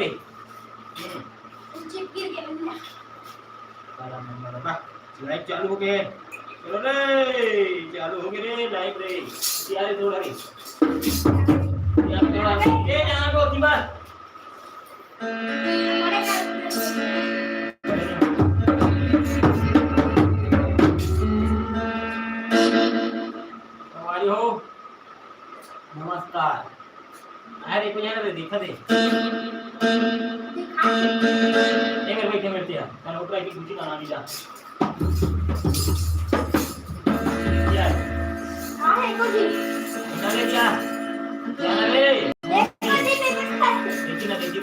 रे chip गिर गया सारा number बा live चालू हो गए चलो रे चालू हो गए रे लाइव रे यार थोड़ा रे यार थोड़ा ये यहां को की बात हमारी हो नमस्कार अरे को यार दिखा दे एक मिनट बैठे यार मैं ऊपर की कुछ ना आनी जा यार हां है को जी अरे क्या जाना रे देखी ना देखी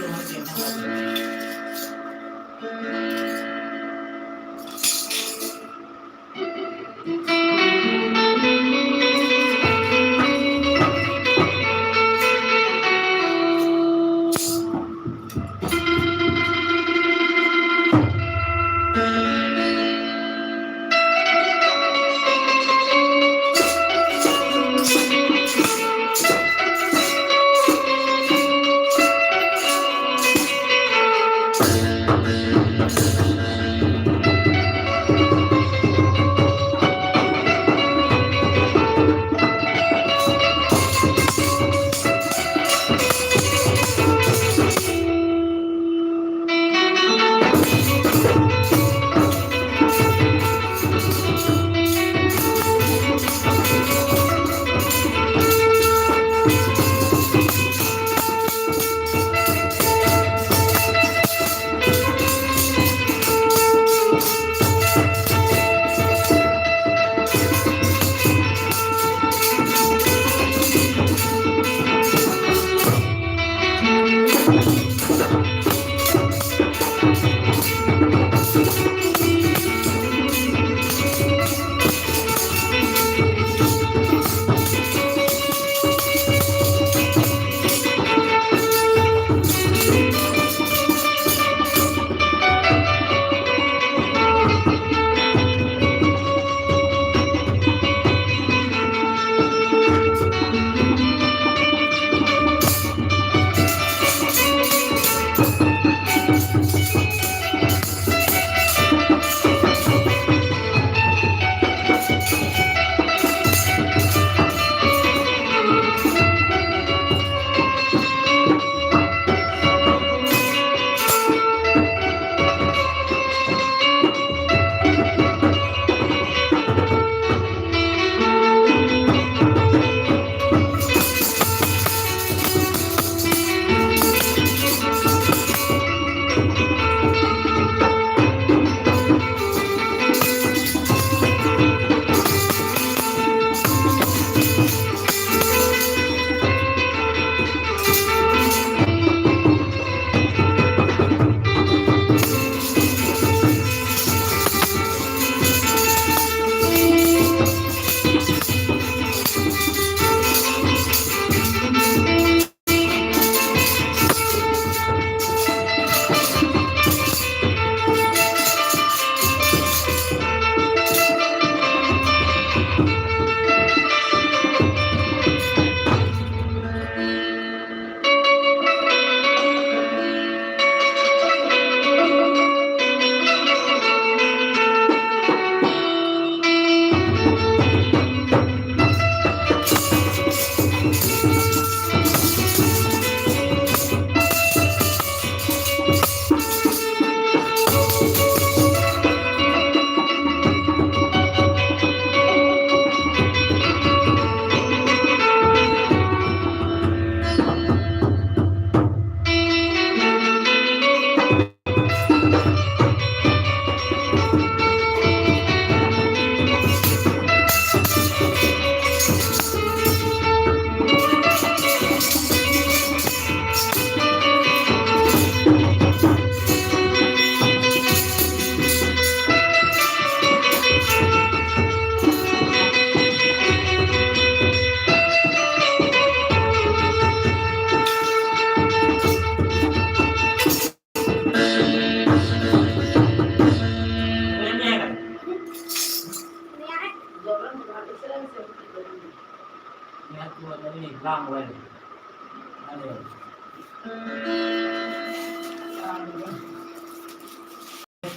ini lang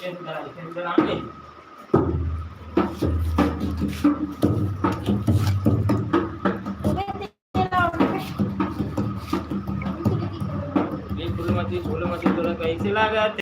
इथे जरा आणले. फूल मती थोड़ा पैसे लगा